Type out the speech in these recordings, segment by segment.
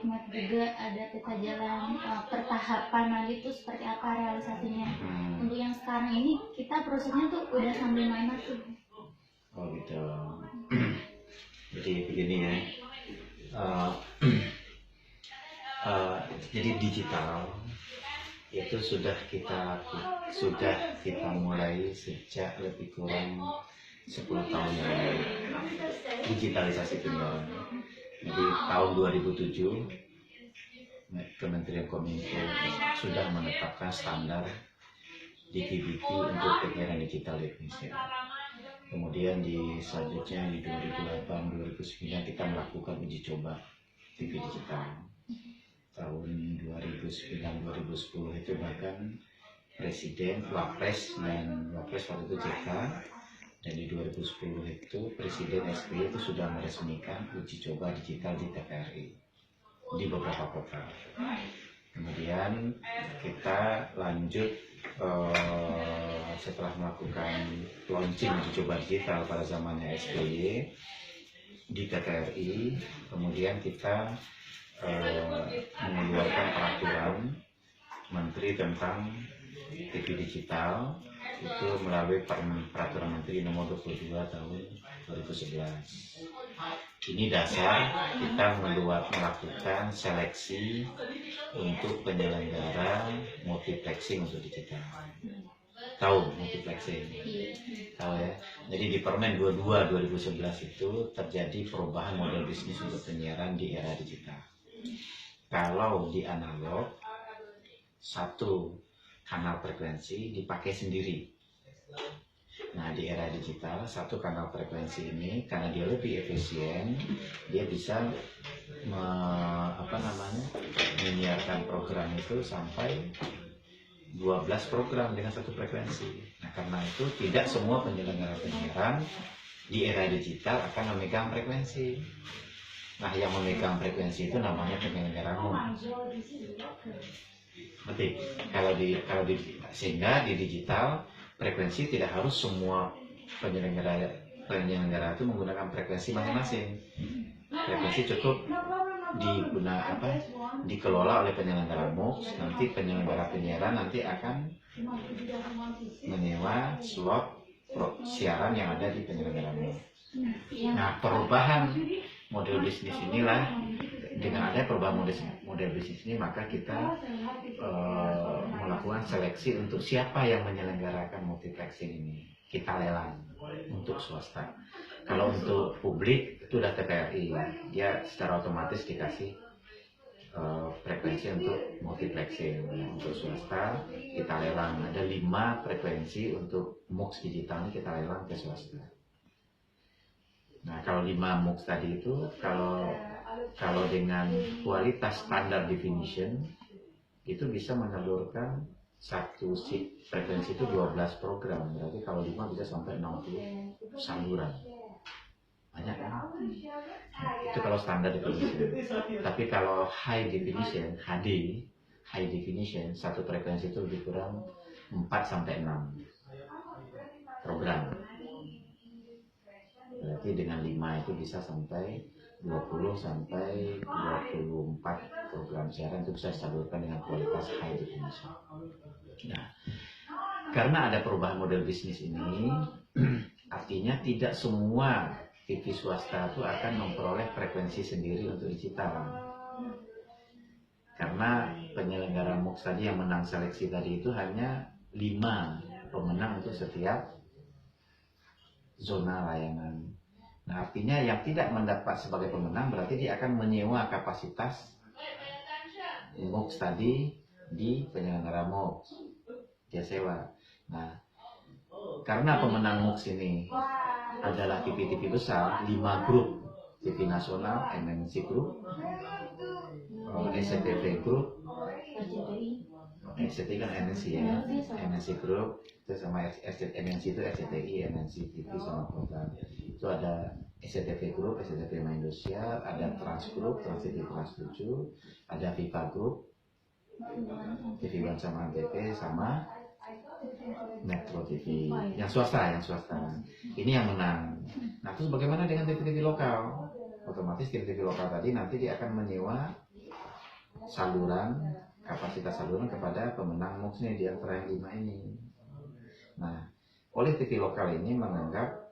roadmap juga, ada peta jalan pertahapan nanti itu seperti apa realisasinya. Untuk yang sekarang ini kita prosesnya tuh udah sambil mana tuh? Oh gitu. Jadi begini ya. Jadi digital itu sudah kita mulai sejak lebih kurang 10 tahun yang lalu, digitalisasi penyiaran. Jadi tahun 2007 Kementerian Kominfo sudah menetapkan standar DVB-T untuk penyiaran digital di Indonesia. Kemudian selanjutnya di 2008-2009 kita melakukan uji coba TV digital. Tahun 2009-2010 itu bahkan Presiden, Wapres waktu itu JK, dan di 2010 itu Presiden SBY itu sudah meresmikan uji coba digital di TVRI di beberapa kota. Kemudian kita lanjut setelah melakukan launching uji coba digital pada zamannya SBY di TVRI, kemudian kita mengeluarkan peraturan Menteri tentang TV digital itu melalui peraturan Menteri nomor 22 tahun 2011. Ini dasar kita melakukan seleksi untuk penyelenggara multiplexing untuk digital. Tahu multiplexing? Tahu ya. Jadi di Permen 22 2011 itu terjadi perubahan model bisnis untuk penyiaran di era digital. Kalau di analog, satu kanal frekuensi dipakai sendiri. Nah, di era digital, satu kanal frekuensi ini karena dia lebih efisien, dia bisa menyiarkan program itu sampai 12 program dengan satu frekuensi. Nah, karena itu tidak semua penyelenggara penyiaran di era digital akan memegang frekuensi. Nah, yang memegang frekuensi itu namanya penyelenggara MUX. Berarti sehingga di digital frekuensi tidak harus semua penyelenggara itu menggunakan frekuensi masing-masing. Frekuensi cukup dikelola oleh penyelenggara MUX. Nanti penyelenggara penyiaran nanti akan menyewa slot siaran yang ada di penyelenggara MUX. Nah, perubahan model bisnis inilah, dengan adanya perubahan model bisnis ini, maka kita melakukan seleksi untuk siapa yang menyelenggarakan multiplexing ini. Kita lelang untuk swasta. Kalau untuk publik itu udah TVRI, dia secara otomatis dikasih frekuensi untuk multiplexing. Untuk swasta kita lelang, ada 5 frekuensi untuk MUX digital ini kita lelang ke swasta. Nah, kalau 5 MUX tadi itu, kalau dengan kualitas standar definition itu bisa menelurkan satu frekuensi itu 12 program. Berarti kalau 5 bisa sampai 60 saluran. Banyak kan? Itu kalau standar definition. Tapi kalau high definition, HD, high definition, satu frekuensi itu lebih kurang 4 sampai 6 program. Berarti dengan 5 itu bisa sampai 20 sampai 24 program siaran itu bisa disalurkan dengan kualitas high definition. Nah, karena ada perubahan model bisnis ini, artinya tidak semua TV swasta itu akan memperoleh frekuensi sendiri untuk digital. Karena penyelenggara MUX tadi yang menang seleksi tadi itu hanya 5 pemenang untuk setiap zona layanan. Nah, artinya yang tidak mendapat sebagai pemenang berarti dia akan menyewa kapasitas MUX tadi di penyelenggara MUX. Dia sewa. Nah, karena pemenang MUX ini adalah TV-TV besar, 5 grup, TV nasional, MNC Group, SCTV Group, SCTI kan MNC ya, MNC Group, itu sama MNC itu SCTI, MNC TV sama program. Itu ada SCTV Group, SCTV Indonesia, ada Trans Group, Trans TV Trans 7, ada Viva Group, TV One sama Antv, sama Metro TV, yang swasta. Ini yang menang. Nah, terus bagaimana dengan TV-TV lokal? Otomatis TV-TV lokal tadi nanti dia akan menyewa saluran, kapasitas saluran kepada pemenang MUX-nya di antara yang 5 ini. Nah, oleh TV lokal ini menganggap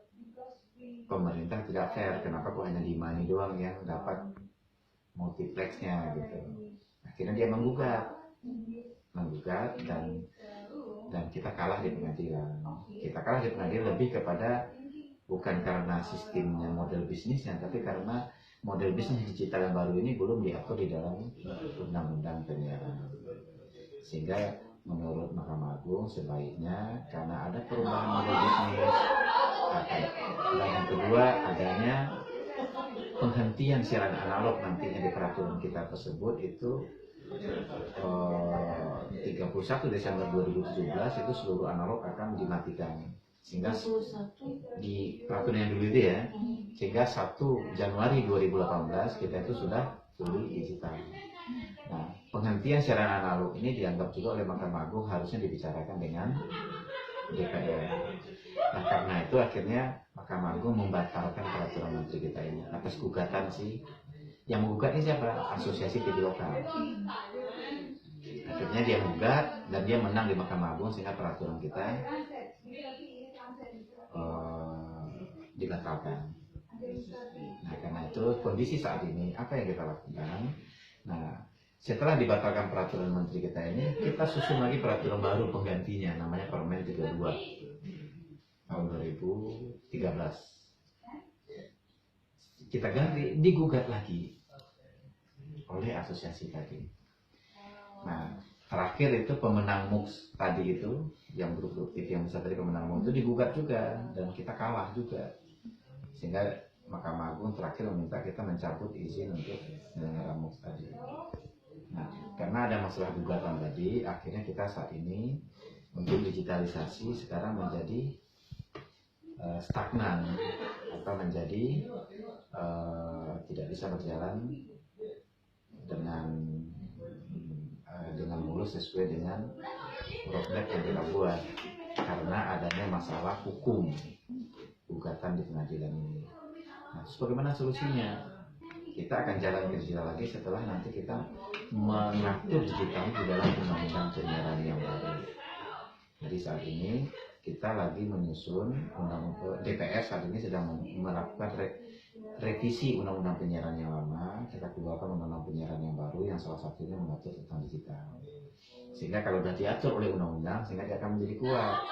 pemerintah tidak fair, kenapa kok hanya 5 ini doang yang dapat multiplexnya gitu. Akhirnya dia menggugat dan kita kalah di pengadilan. Kita kalah di pengadilan lebih kepada bukan karena sistemnya, model bisnisnya, tapi karena model bisnis digital yang baru ini belum diatur di dalam undang-undang penyiaran. Sehingga menurut Mahkamah Agung sebaiknya karena ada perubahan model bisnis, dan yang kedua adanya penghentian siaran analog nantinya di peraturan kita tersebut itu 31 Desember 2017 itu seluruh analog akan dimatikan, sehingga di peraturan yang dulu itu ya, sehingga 1 Januari 2018 kita itu sudah fully digital. Nah, penghentian siaran analog ini dianggap juga oleh Mahkamah Agung harusnya dibicarakan dengan DPR. Nah, karena itu akhirnya Mahkamah Agung membatalkan peraturan menteri kita ini atas gugatan sih. Yang menggugat ini siapa? Asosiasi TV Lokal. Akhirnya dia menggugat dan dia menang di Mahkamah Agung sehingga peraturan kita dibatalkan. Nah, karena itu kondisi saat ini apa yang kita lakukan? Nah, setelah dibatalkan peraturan menteri kita ini, kita susun lagi peraturan baru penggantinya, namanya Permen 32 tahun 2013. Kita ganti, digugat lagi oleh asosiasi tadi. Nah, terakhir itu pemenang MUX tadi itu, yang grup-grup TV yang besar tadi pemenang MUX itu digugat juga dan kita kalah juga. Sehingga Mahkamah Agung terakhir meminta kita mencabut izin untuk menyelenggarakan MUX tadi. Nah, karena ada masalah gugatan tadi, akhirnya kita saat ini untuk digitalisasi sekarang menjadi stagnan atau menjadi tidak bisa berjalan dengan mulus sesuai dengan roadmap yang kita buat karena adanya masalah hukum gugatan di pengadilan ini. Nah, terus bagaimana solusinya? Kita akan jalan ke digital lagi setelah nanti kita mengatur digital di dalam undang-undang penyiaran yang baru. Jadi saat ini kita lagi menyusun DPR saat ini sedang melakukan revisi undang-undang penyiaran yang lama. Kita keluarkan undang-undang penyiaran yang baru yang salah satunya mengatur tentang digital. Sehingga kalau sudah diatur oleh undang-undang, sehingga dia akan menjadi kuat.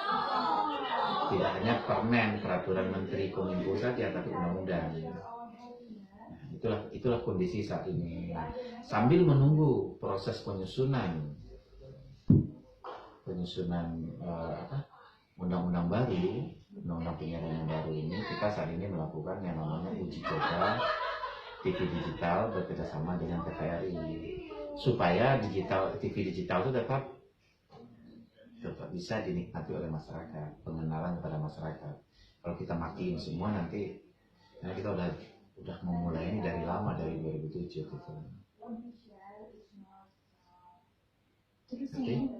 Tidak hanya permen, peraturan menteri Kominfo saja, tapi undang-undang. Nah, itulah kondisi saat ini. Nah, sambil menunggu proses penyusunan undang-undang baru, undang-undang penyiaran yang baru ini, kita saat ini melakukan yang namanya uji coba TV digital bekerjasama dengan TVRI supaya TV digital itu tetap bisa dinikmati oleh masyarakat, pengenalan kepada masyarakat. Kalau kita matiin semua nanti, karena kita udah memulai ini dari lama, dari 2007 gitu. Terus ini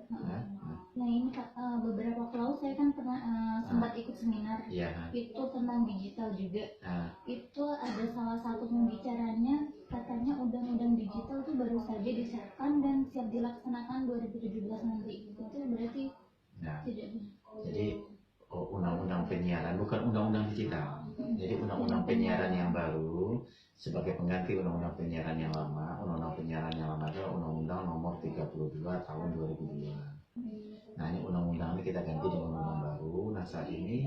Kak, beberapa waktu lalu saya kan pernah sempat ikut seminar itu tentang digital juga. Itu ada salah satu pembicaranya katanya undang-undang digital itu baru saja disahkan dan siap dilaksanakan 2017 nanti. Itu berarti tidak. Jadi undang-undang penyiaran bukan undang-undang digital. Jadi undang-undang penyiaran yang baru sebagai pengganti undang-undang penyiaran yang lama. Undang-undang penyiaran yang lama adalah undang-undang nomor 32 tahun 2002. Nah, ini undang-undang ini kita ganti dengan undang-undang baru. Nah, saat ini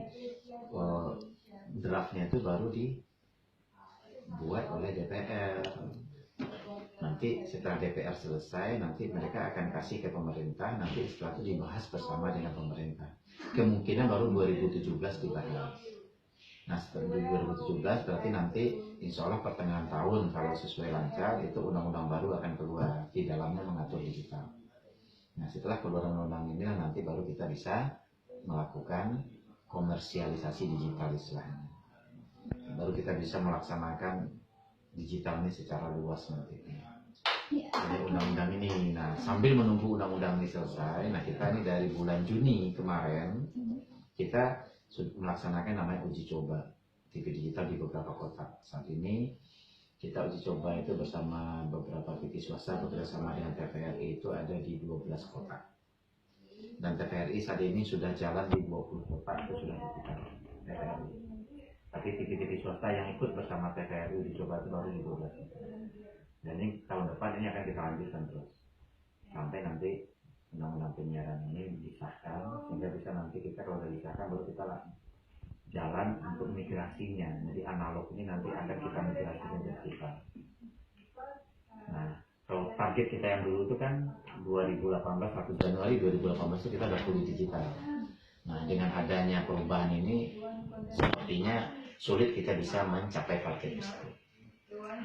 draftnya itu baru dibuat oleh DPR. Nanti setelah DPR selesai, nanti mereka akan kasih ke pemerintah. Nanti setelah itu dibahas bersama dengan pemerintah. Kemungkinan baru 2017 dibahas. Nah, setelah 2017 berarti nanti insya Allah pertengahan tahun kalau sesuai lancar itu undang-undang baru akan keluar, di dalamnya mengatur digital. Nah, setelah keluaran undang-undang ini nanti baru kita bisa melakukan komersialisasi digital istilahnya. Baru kita bisa melaksanakan digital ini secara luas nanti. Jadi undang-undang ini, nah sambil menunggu undang-undang ini selesai, nah kita ini dari bulan Juni kemarin kita melaksanakan namanya uji coba TV digital di beberapa kota. Saat ini Kita uji coba itu bersama beberapa TV swasta bekerjasama dengan TVRI itu ada di 12 kota. Dan TVRI saat ini sudah jalan di 20 kota, itu sudah digital TVRI. Tapi TV-TV swasta yang ikut bersama TVRI uji coba itu baru di 12 kota. Dan ini tahun depan ini akan kita lanjutkan terus sampai nanti undang-undang penyiaran ini disahkan, sehingga bisa nanti kita kalau sudah disahkan baru kita jalan untuk migrasinya. Jadi analog ini nanti akan kita migrasi ke digital. Nah, kalau target kita yang dulu itu kan 2018, 1 Januari 2018 itu kita sudah full digital. Nah, dengan adanya perubahan ini sepertinya sulit kita bisa mencapai target tersebut.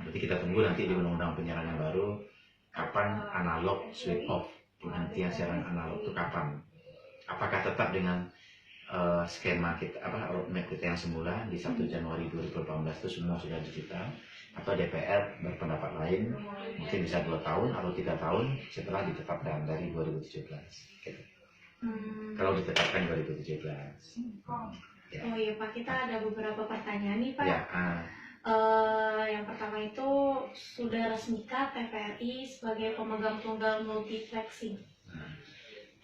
Jadi kita tunggu nanti di undang-undang penyiaran yang baru kapan analog switch off, penghentian siaran analog itu kapan? Apakah tetap dengan skema kita, roadmap kita yang semula di 1 Januari 2018 itu semua sudah digital, atau DPR berpendapat lain mungkin bisa 2 tahun atau 3 tahun setelah ditetapkan dari 2017 gitu. Kalau ditetapkan 2017 ya. Oh iya Pak, kita ada beberapa pertanyaan nih Pak ya. Yang pertama itu, sudah resmikah TVRI sebagai pemegang tunggal multiplexing?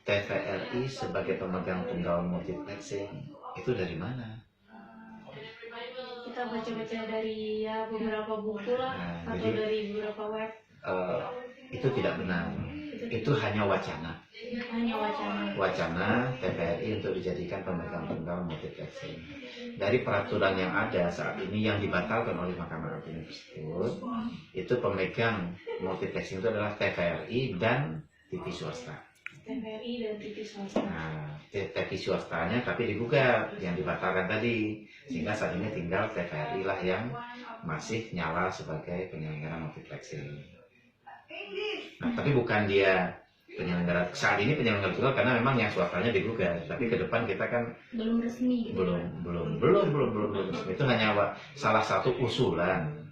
TVRI sebagai pemegang tunggal multiplexing itu dari mana? Kita baca-baca dari ya beberapa buku lah, atau dari beberapa web. Itu tidak benar. Itu hanya wacana. Hanya wacana. Wacana TVRI untuk dijadikan pemegang tunggal multiplexing. Dari peraturan yang ada saat ini yang dibatalkan oleh Mahkamah Agung tersebut, itu pemegang multiplexing itu adalah TVRI dan TV swasta. TVRI dan TV swasta. Nah, TV swastanya tapi digugat yang dibatalkan tadi, sehingga saat ini tinggal TVRI lah yang masih nyala sebagai penyelenggara multiplexing. Nah, tapi bukan dia penyelenggara saat ini penyelenggara tunggal karena memang yang swastanya digugat, tapi ke depan kita kan belum resmi. Gitu. Belum resmi. Itu hanya salah satu usulan,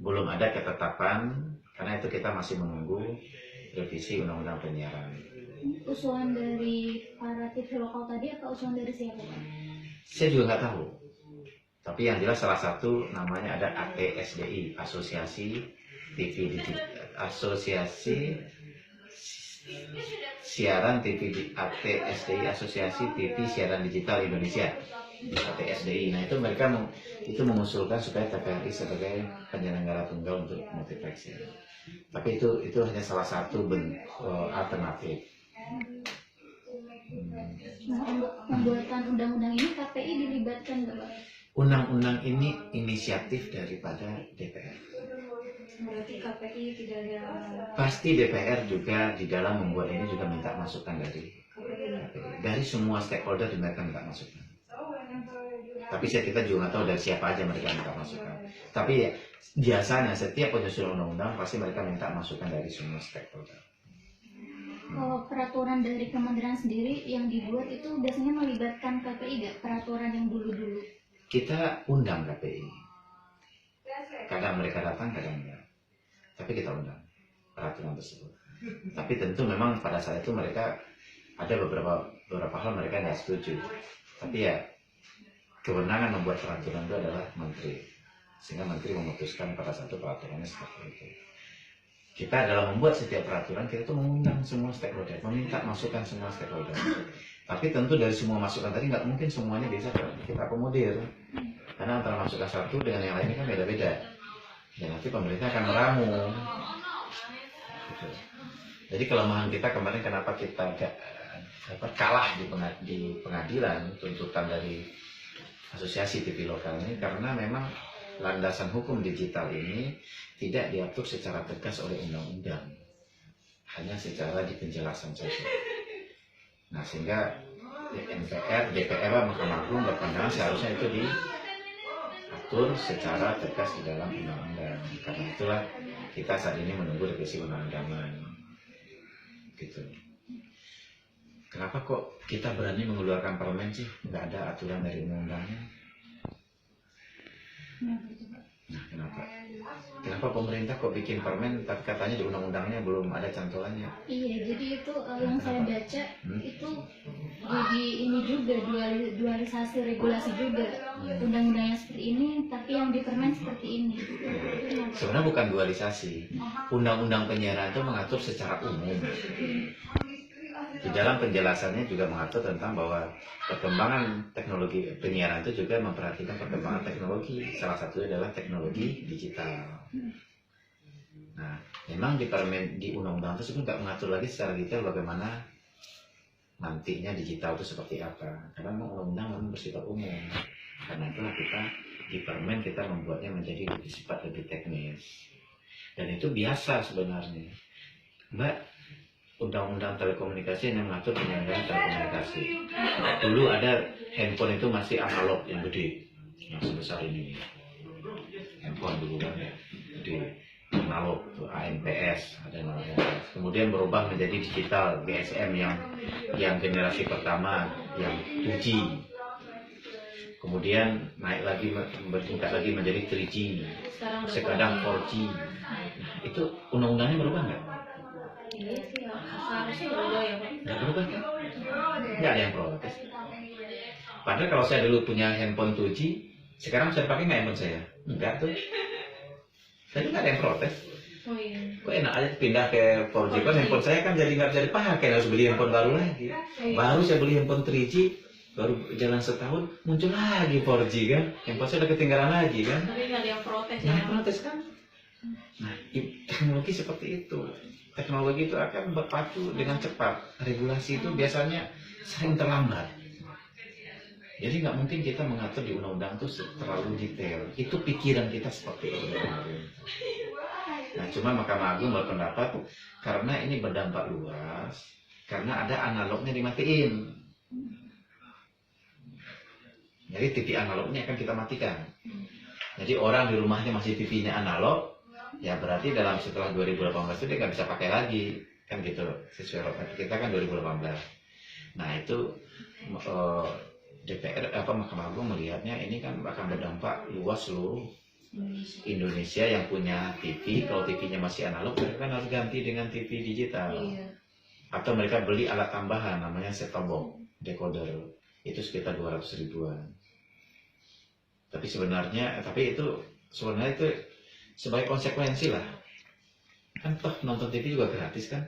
belum ada ketetapan karena itu kita masih menunggu revisi undang-undang penyiaran. Usulan dari para TV lokal tadi atau usulan dari siapa Pak? Saya juga nggak tahu. Tapi yang jelas salah satu namanya ada ATSDI, Asosiasi TV Asosiasi Siaran TV ATSDI, Asosiasi TV Siaran Digital Indonesia, ATSDI. Nah itu mereka mengusulkan supaya TVRI sebagai penyelenggara tunggal untuk multiplexing. Tapi itu hanya salah satu alternatif. Nah, untuk pembuatan undang-undang ini KPI dilibatkan Pak? Undang-undang ini inisiatif daripada DPR. Berarti KPI tidak ada. Pasti DPR juga di dalam membuat ini juga minta masukan dari KPI. Dari semua stakeholder mereka minta masukan. Tapi kita juga nggak tahu dari siapa aja mereka minta masukan. Tapi ya, biasanya setiap penyusunan undang-undang pasti mereka minta masukan dari semua stakeholder. Kalau peraturan dari kementerian sendiri yang dibuat itu biasanya melibatkan KPI nggak? Peraturan yang dulu-dulu? Kita undang KPI. Kadang mereka datang, kadang enggak. Tapi kita undang peraturan tersebut. Tapi tentu memang pada saat itu mereka ada beberapa hal mereka nggak setuju. Tapi ya kewenangan membuat peraturan itu adalah menteri. Sehingga menteri memutuskan pada satu peraturannya seperti itu. Kita dalam membuat setiap peraturan, kita tuh mengundang semua stakeholder, meminta masukan semua stakeholder. Tapi tentu dari semua masukan tadi nggak mungkin semuanya bisa kita akomodir. Karena antara masukan satu dengan yang lainnya kan beda-beda. Dan nanti pemerintah akan meramu. Gitu. Jadi kelemahan kita kemarin kenapa kita kalah di pengadilan tuntutan dari Asosiasi TV Lokal ini, karena memang landasan hukum digital ini tidak diatur secara tegas oleh undang-undang, hanya secara di penjelasan saja. Nah sehingga DPR, Mahkamah Agung berpandangan seharusnya itu diatur secara tegas di dalam undang-undang. Karena itulah kita saat ini menunggu revisi undang-undangan. Gitu. Kenapa kok kita berani mengeluarkan permen sih? Nggak ada aturan dari undang-undangnya. Nah, kenapa pemerintah kok bikin permen tapi katanya di undang-undangnya belum ada cantolannya? Iya, jadi itu yang saya baca itu jadi ini juga dualisasi regulasi juga. Undang-undangnya seperti ini, tapi yang di permen seperti ini. Sebenarnya bukan dualisasi. Undang-undang penyiaran itu mengatur secara umum. Di dalam penjelasannya juga mengatur tentang bahwa perkembangan teknologi penyiaran itu juga memperhatikan perkembangan teknologi. Salah satunya adalah teknologi digital. Nah, memang di permen, di undang-undang tersebut nggak mengatur lagi secara detail bagaimana nantinya digital itu seperti apa. Karena undang-undang memang bersifat umum. Karena itulah kita di permen kita membuatnya menjadi bersifat lebih teknis. Dan itu biasa sebenarnya. Mbak, undang-undang telekomunikasi yang mengatur penyelenggaraan telekomunikasi. Dulu ada handphone itu masih analog yang gede, yang sebesar ini. Handphone dulu kan ya, gede. Analog, ANPS, ada namanya. Kemudian berubah menjadi digital, GSM yang generasi pertama, yang 2G. Kemudian naik lagi, bertingkat lagi menjadi 3G, sekarang 4G. Nah, itu undang-undangnya berubah nggak? Iya sih, harusnya berubah ya Pak. Nggak berubah kan? Nggak ada yang protes. Padahal kalau saya dulu punya handphone 2G, sekarang saya pakai nggak handphone saya? Enggak tuh. Jadi nggak ada yang protes. Oh iya. Kok enak aja pindah ke 4G kan handphone saya kan jadi nggak bisa dipakai, harus beli handphone baru lagi. Baru saya beli handphone 3G, baru jalan setahun muncul lagi 4G kan, handphone saya udah ketinggalan lagi kan. Tapi nggak ada yang protes ya. Nggak protes kan? Nah, teknologi seperti itu. Teknologi itu akan berpacu dengan cepat. Regulasi itu biasanya sering terlambat. Jadi nggak mungkin kita mengatur di undang-undang itu terlalu detail. Itu pikiran kita seperti itu. Nah, cuma Mahkamah Agung berpendapat karena ini berdampak luas, karena ada analognya dimatiin. Jadi TV analognya akan kita matikan. Jadi orang di rumahnya masih TV-nya analog, ya berarti setelah 2018 itu dia nggak bisa pakai lagi, kan gitu. Sesuai kita kan 2018. Nah itu DPR Mahkamah Agung melihatnya ini kan akan berdampak luas seluruh Indonesia yang punya TV. Kalau TV-nya masih analog, mereka kan harus ganti dengan TV digital. Iya. Atau mereka beli alat tambahan namanya set-top box, decoder, itu sekitar 200 ribuan. Tapi itu sebenarnya sebagai konsekuensi lah. Kan toh nonton TV juga gratis kan?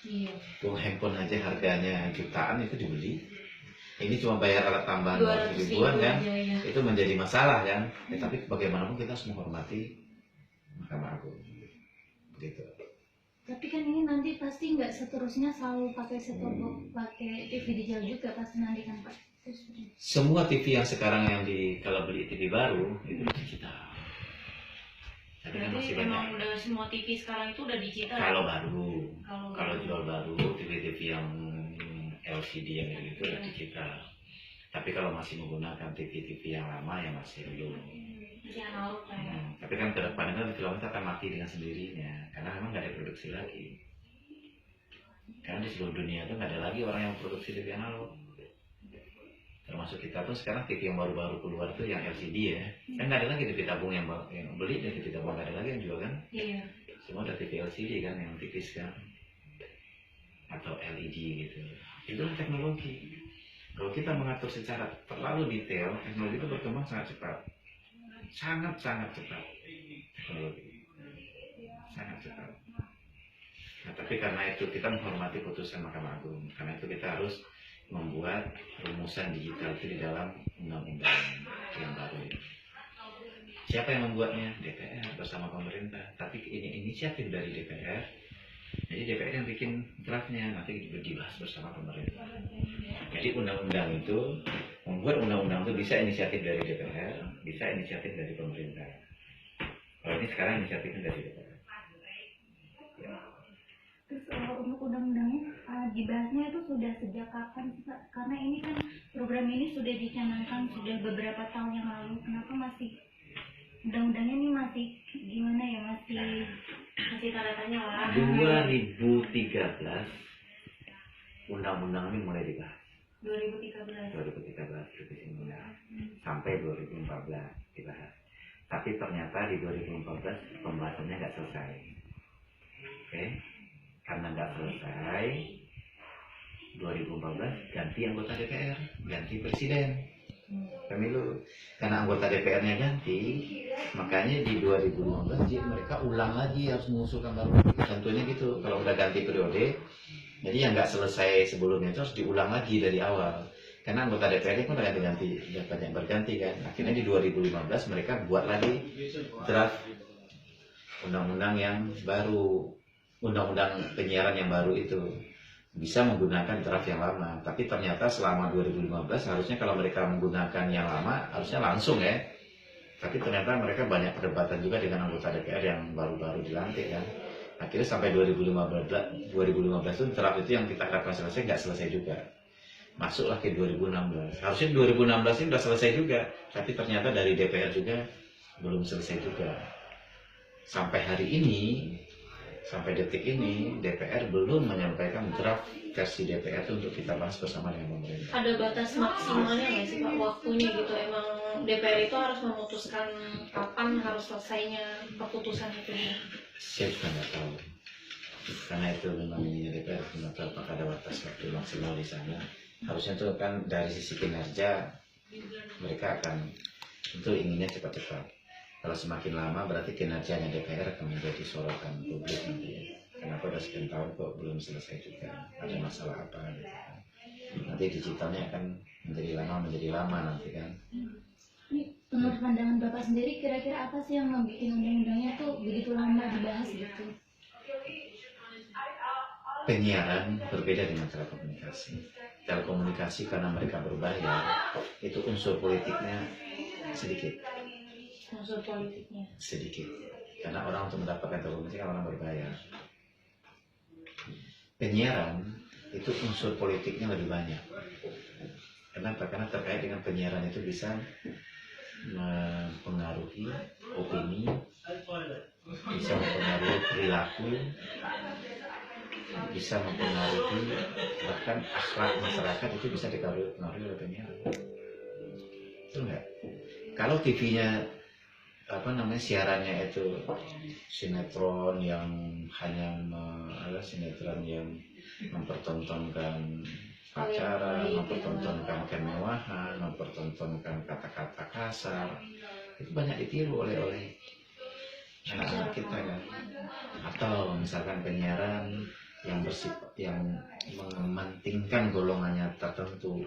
Iya. Handphone aja harganya jutaan itu dibeli. Ini cuma bayar alat tambahan 200 ribuan kan, aja, ya. Itu menjadi masalah kan. Tapi bagaimanapun kita harus menghormati Mahkamah Agung. Begitu. Tapi kan ini nanti pasti nggak seterusnya selalu pakai set-top box, pakai TV digital juga pasti nanti kan Pak. Semua TV yang sekarang kalau beli TV baru itu digital. Tapi kan masih banyak. Udah semua TV sekarang itu udah digital. Kalau baru, kalau jual baru TV-TV yang LCD yang itu udah digital. Tapi kalau masih menggunakan TV-TV yang lama ya masih belum. Masih analog ya. Tapi kan ke depan itu film itu akan mati dengan sendirinya karena memang nggak ada produksi lagi. Karena di seluruh dunia itu nggak ada lagi orang yang produksi TV analog. Termasuk kita pun sekarang TV yang baru-baru keluar itu yang LCD ya. Kan nggak ada lagi TV tabung yang beli dan TV tabung nggak ada lagi yang jual kan. Iya. Semua ada TV LCD kan yang tipis kan. Atau LED gitu. Itulah teknologi. Kalau kita mengatur secara terlalu detail, teknologi itu berkembang sangat cepat. Sangat cepat. Teknologi. Sangat cepat. Nah, tapi karena itu kita menghormati putusan Mahkamah Agung. Karena itu kita harus membuat rumusan digital itu di dalam undang-undang yang baru. Siapa yang membuatnya? DPR bersama pemerintah. Tapi ini inisiatif dari DPR. Jadi DPR yang bikin draftnya, nanti dibahas bersama pemerintah. Jadi undang-undang itu, membuat undang-undang itu bisa inisiatif dari DPR, bisa inisiatif dari pemerintah. Kalau ini sekarang inisiatifnya dari DPR. Ya. Terus untuk undang-undangnya dibahasnya itu sudah sejak kapan sih Pak? Karena ini kan program ini sudah dicanangkan sudah beberapa tahun yang lalu. Kenapa masih undang-undangnya ini masih gimana ya, masih tanda tanya lah. 2013 undang-undang ini mulai dibahas. 2013 sampai 2014 dibahas. Tapi ternyata di 2014 pembahasannya nggak selesai. Oke? Karena nggak selesai, 2014 ganti anggota DPR, ganti presiden pemilu. Karena anggota DPR-nya ganti, makanya di 2015 mereka ulang lagi, harus mengusulkan baru. Tentunya gitu, kalau udah ganti periode, jadi yang nggak selesai sebelumnya itu harus diulang lagi dari awal. Karena anggota DPR itu udah ganti-ganti, udah banyak berganti kan. Akhirnya di 2015 mereka buat lagi draft undang-undang yang baru, undang-undang penyiaran yang baru itu. Bisa menggunakan draft yang lama, tapi ternyata selama 2015 harusnya kalau mereka menggunakan yang lama harusnya langsung ya, tapi ternyata mereka banyak perdebatan juga dengan anggota DPR yang baru-baru dilantik kan. Akhirnya sampai 2015 itu draft itu yang kita harapkan selesai nggak selesai juga, masuklah ke 2016. Harusnya 2016 ini sudah selesai juga, tapi ternyata dari DPR juga belum selesai juga. Sampai hari ini, sampai detik ini DPR belum menyampaikan draft versi DPR itu untuk kita bahas bersama dengan pemerintah. Ada batas maksimalnya nggak sih Pak waktunya gitu? Emang DPR itu harus memutuskan kapan harus selesainya keputusan itu? Saya juga nggak tahu, karena itu memang ini DPR nggak tahu apakah ada batas waktu maksimal di sana. Harusnya itu kan dari sisi kinerja mereka akan tentu inginnya cepat-cepat. Kalau semakin lama berarti kinerjanya DPR akan menjadi sorotan publik nanti. Kenapa udah sekian tahun kok belum selesai juga? Ada masalah apa gitu kan? Nanti digitalnya akan menjadi lama nanti kan. Ini menurut pandangan Bapak sendiri kira-kira apa sih yang membuat undang-undangnya tuh begitu lama dibahas gitu? Penyiaran berbeda dengan telekomunikasi. Telekomunikasi karena mereka berbayar, itu unsur politiknya sedikit. Unsur politiknya Sedikit, karena orang untuk mendapatkan telekomunikasi kan orang berbayar. Penyiaran itu unsur politiknya lebih banyak. Kenapa? Karena terkait dengan penyiaran itu bisa mempengaruhi opini, bisa mempengaruhi perilaku, bisa mempengaruhi bahkan akhlak masyarakat, itu bisa dipengaruhi oleh penyiaran. Itu enggak? Kalau TV-nya siarannya itu sinetron yang hanya sinetron yang mempertontonkan pacaran, mempertontonkan kemewahan, mempertontonkan kata-kata kasar, itu banyak ditiru oleh anak-anak kita kan. Atau misalkan penyiaran yang bersifat yang mementingkan golongannya tertentu,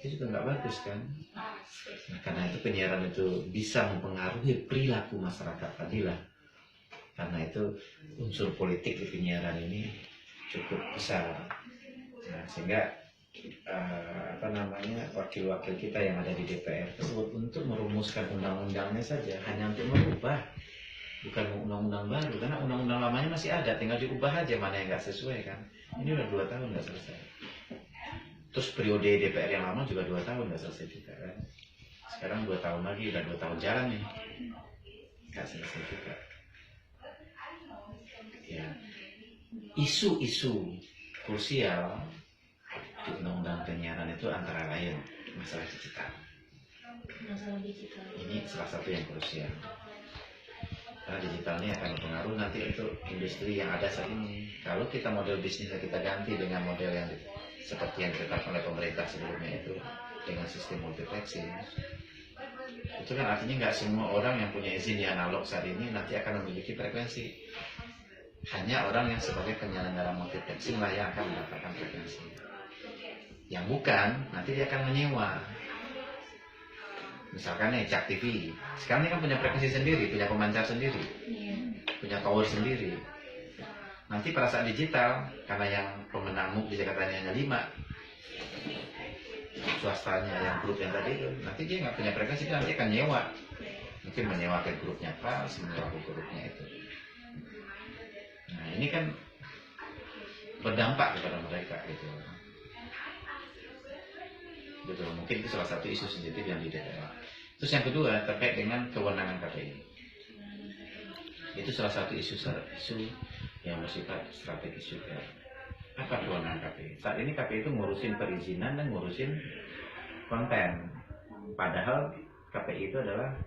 itu juga nggak bagus kan. Nah, karena itu penyiaran itu bisa mempengaruhi perilaku masyarakat tadilah. Karena itu unsur politik di penyiaran ini cukup besar. Nah, sehingga wakil-wakil kita yang ada di DPR tersebut untuk merumuskan undang-undangnya saja, hanya untuk merubah, bukan undang-undang baru. Karena undang-undang lamanya masih ada, tinggal diubah aja mana yang nggak sesuai kan. Ini udah 2 tahun nggak selesai. Terus periode DPR yang lama juga 2 tahun nggak selesai juga kan. Sekarang 2 tahun lagi, udah 2 tahun jalan nih, nggak selesai juga. Ya, isu-isu krusial di undang-undang penyiaran itu antara lain masalah digital. Ini salah satu yang krusial. Karena digitalnya akan berpengaruh nanti untuk industri yang ada saat ini. Kalau kita model bisnisnya kita ganti dengan model yang seperti yang ditetapkan oleh pemerintah sebelumnya itu, dengan sistem multiplexing, itu kan artinya nggak semua orang yang punya izin di analog saat ini nanti akan memiliki frekuensi. Hanya orang yang sebagai penyelenggara multiplexing lah yang akan mendapatkan frekuensi. Yang bukan, nanti dia akan menyewa. Misalkan nih Jak TV, sekarang ini kan punya frekuensi sendiri, punya pemancar sendiri, punya tower sendiri. Nanti pada saat digital, karena yang pemenang MUK di Jakarta hanya 5, swastanya yang grup yang tadi itu, nanti dia nggak punya frekuensi, dia nanti akan nyewa. Mungkin menyewa ke grupnya Pras, menyewa ke grupnya itu. Nah, ini kan berdampak kepada mereka gitu. Betul, mungkin itu salah satu isu sensitif yang di DPR. Terus yang kedua terkait dengan kewenangan KPI. Itu salah satu isu yang bersifat strategis juga. Apa kewenangan KPI? Saat ini KPI itu ngurusin perizinan dan ngurusin konten. Padahal KPI itu adalah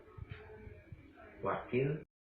wakil